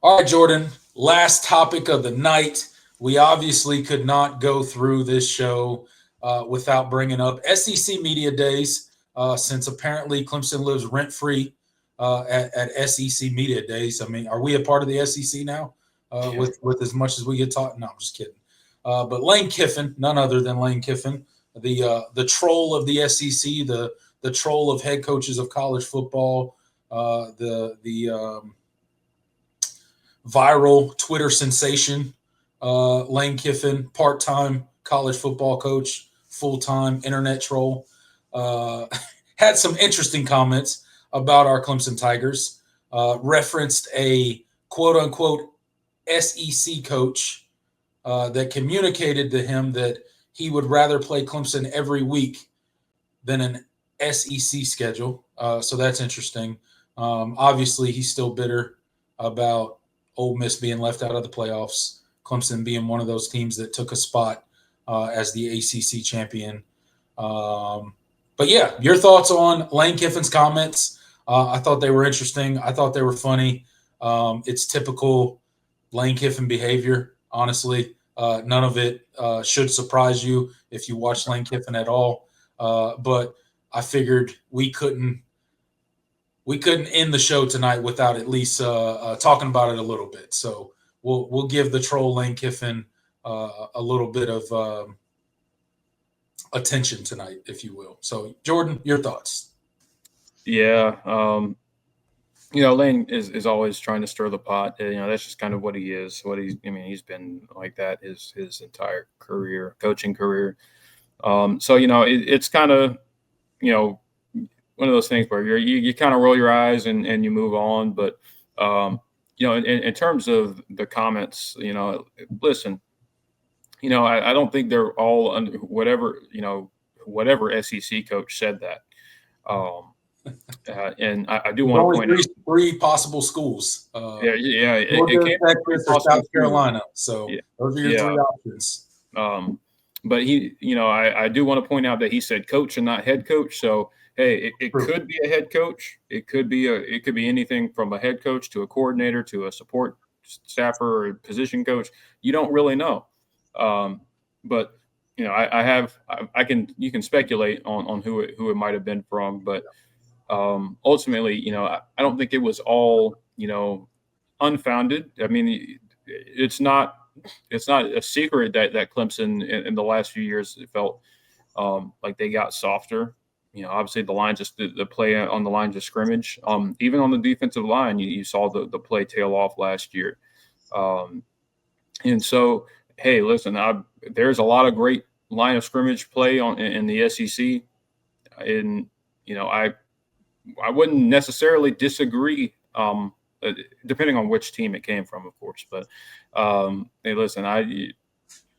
All right, Jordan, last topic of the night. We obviously could not go through this show without bringing up SEC Media Days, since apparently Clemson lives rent free at SEC Media Days. I mean, are we a part of the SEC now with as much as we get taught? No, I'm just kidding. But Lane Kiffin, none other than Lane Kiffin, the troll of the SEC, the troll of head coaches of college football, the viral Twitter sensation, Lane Kiffin, part-time college football coach, full-time internet troll, had some interesting comments about our Clemson Tigers, referenced a quote-unquote SEC coach that communicated to him that he would rather play Clemson every week than an SEC schedule. So that's interesting. Obviously, he's still bitter about Ole Miss being left out of the playoffs, Clemson being one of those teams that took a spot as the ACC champion. But yeah, your thoughts on Lane Kiffin's comments? I thought they were interesting. I thought they were funny. It's typical Lane Kiffin behavior, honestly. None of it should surprise you if you watch Lane Kiffin at all. But I figured we couldn't end the show tonight without at least talking about it a little bit. So we'll give the troll Lane Kiffin a little bit of attention tonight, if you will. So Jordan, your thoughts? Yeah, Lane is always trying to stir the pot. That's just kind of what he is. He's been like that his entire career, coaching career. It's kind of one of those things where you kind of roll your eyes and you move on. But, in terms of the comments, listen, I don't think they're all under whatever SEC coach said that. And I do want to point out three possible schools. Georgia, Texas, or South Carolina. So those are your three options. But I do want to point out that he said coach and not head coach. So hey, it could be a head coach. It could be anything from a head coach to a coordinator to a support staffer or a position coach. You don't really know. But you can speculate on who it might have been from, but ultimately, I don't think it was all, unfounded. I mean, it's not a secret that Clemson in the last few years felt like they got softer. Obviously the play on the lines of scrimmage, even on the defensive line, you saw the play tail off last year. And so, hey, listen, there's a lot of great line of scrimmage play in the SEC. And, I wouldn't necessarily disagree, depending on which team it came from, of course. But, hey, listen,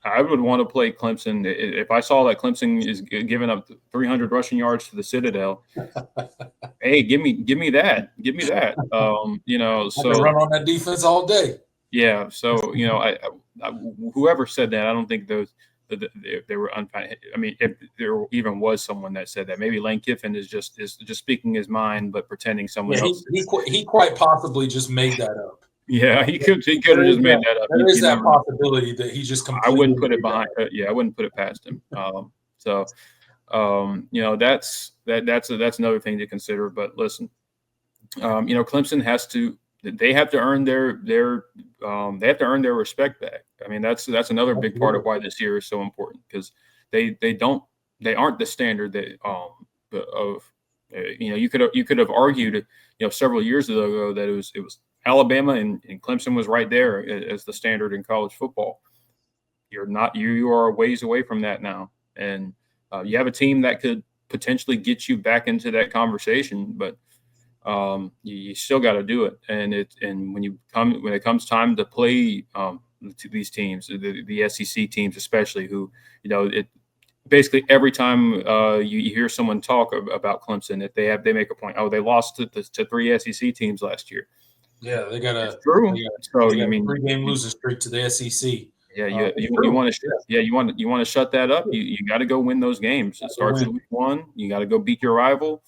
I would want to play Clemson. If I saw that Clemson is giving up 300 rushing yards to the Citadel, hey, give me that. Give me that. So run on that defense all day. Yeah. So, whoever said that, I don't think they were unfounded. I mean, if there even was someone that said that, maybe Lane Kiffin is just speaking his mind, but pretending someone else. He quite possibly just made that up. Yeah, he could have just made that up. There is that possibility that he just completely. I wouldn't put it behind. I wouldn't put it past him. That's another thing to consider. But listen, Clemson they have to earn their respect back. I mean, that's another big part of why this year is so important, because they aren't the standard that you could have argued several years ago that it was Alabama and Clemson was right there as the standard in college football. You are a ways away from that now, and you have a team that could potentially get you back into that conversation, but you still got to do it. And when it comes time to play to these teams, the SEC teams especially, who basically every time you hear someone talk about Clemson, if they make a point, they lost to three SEC teams last year. Yeah, they got a 3-game losing streak to the SEC. Yeah, you want to shut that up. You got to go win those games. It starts with week 1. You got to go beat your rival.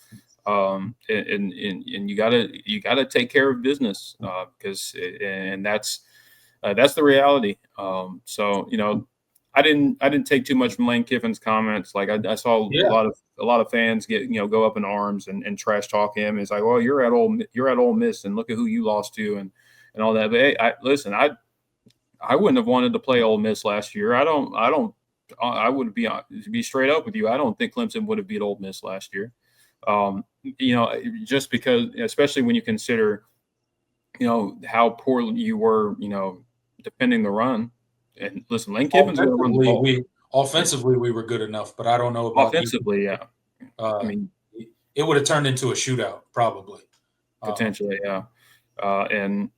And you gotta take care of business because and that's the reality. So I didn't take too much from Lane Kiffin's comments. Like I saw Yeah. a lot of fans get go up in arms and trash talk him. It's like, well, you're at Ole Miss and look at who you lost to and all that. But hey, listen, I wouldn't have wanted to play Ole Miss last year. I would be straight up with you. I don't think Clemson would have beat Ole Miss last year. Just because, especially when you consider, how poor you were, defending the run. And listen, Lane Kiffin's going to run the ball. Offensively, we were good enough, but I don't know about Offensively, yeah. I mean, it would have turned into a shootout probably. Potentially, yeah. And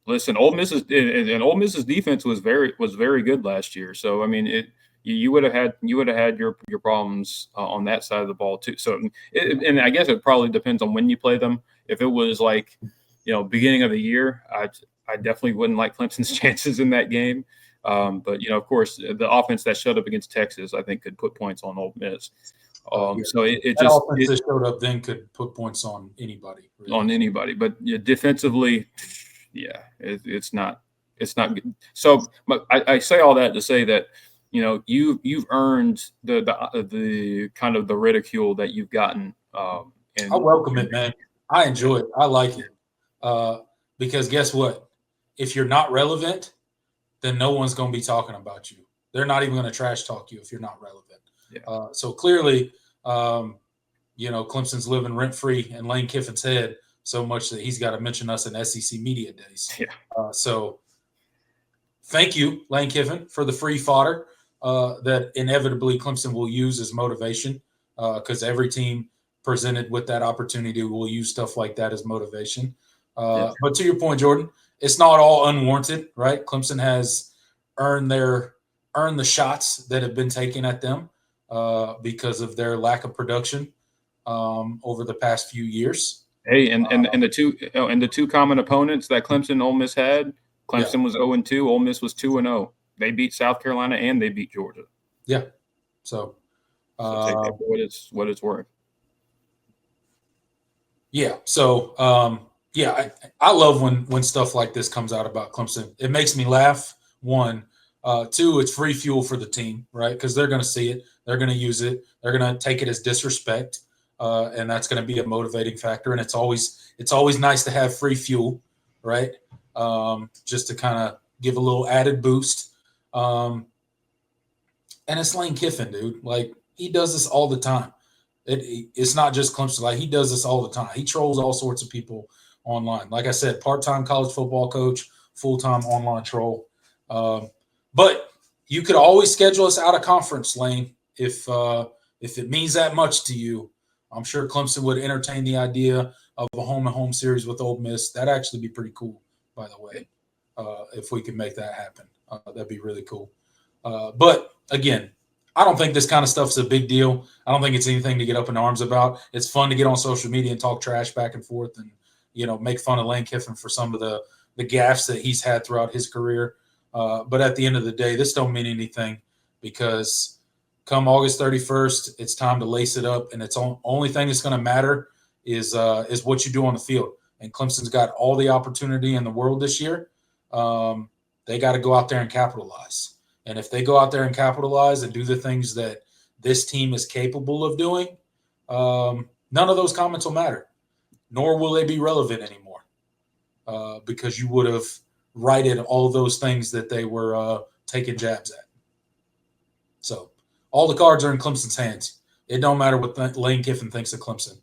listen, Ole Miss's defense was very good last year. So I mean, you would have had your problems on that side of the ball too. So and I guess it probably depends on when you play them. If it was like, beginning of the year, I definitely wouldn't like Clemson's chances in that game. But of course, the offense that showed up against Texas, I think, could put points on Ole Miss. So that offense that showed up then could put points on anybody. Really. On anybody, but defensively, yeah, it's not good. So, but I say all that to say that you've earned the kind of the ridicule that you've gotten. And I welcome it, man. I enjoy it. I like it because guess what? If you're not relevant, then no one's going to be talking about you. They're not even going to trash talk you if you're not relevant. Yeah. So clearly, Clemson's living rent free in Lane Kiffin's head so much that he's got to mention us in SEC media days. Yeah. So thank you, Lane Kiffin, for the free fodder that inevitably Clemson will use as motivation because every team presented with that opportunity will use stuff like that as motivation. But to your point, Jordan, it's not all unwarranted, right? Clemson has earned the shots that have been taken at them because of their lack of production over the past few years. Hey, and the two common opponents that Clemson and Ole Miss had, Clemson was 0-2, Ole Miss was 2-0. They beat South Carolina and they beat Georgia. Yeah. So take that for what it's worth. Yeah. So I love when stuff like this comes out about Clemson. It makes me laugh. One. Two, it's free fuel for the team, right? Because they're going to see it. They're going to use it. They're going to take it as disrespect. And that's going to be a motivating factor. And it's always nice to have free fuel, right? Just to kind of give a little added boost. And it's Lane Kiffin, dude. Like, he does this all the time. It's not just Clemson. Like, he does this all the time. He trolls all sorts of people online. Like I said, part-time college football coach, full-time online troll. But you could always schedule us out of conference, Lane, if it means that much to you. I'm sure Clemson would entertain the idea of a home-and-home series with Ole Miss. That'd actually be pretty cool, by the way, if we could make that happen. That'd be really cool. But, again, I don't think this kind of stuff's a big deal. I don't think it's anything to get up in arms about. It's fun to get on social media and talk trash back and forth and, make fun of Lane Kiffin for some of the gaffes that he's had throughout his career. But at the end of the day, this don't mean anything because come August 31st, it's time to lace it up, and it's only thing that's going to matter is what you do on the field. And Clemson's got all the opportunity in the world this year. They got to go out there and capitalize. And if they go out there and capitalize and do the things that this team is capable of doing, none of those comments will matter, nor will they be relevant anymore because you would have righted all those things that they were taking jabs at. So all the cards are in Clemson's hands. It don't matter what Lane Kiffin thinks of Clemson.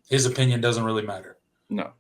His opinion doesn't really matter. No.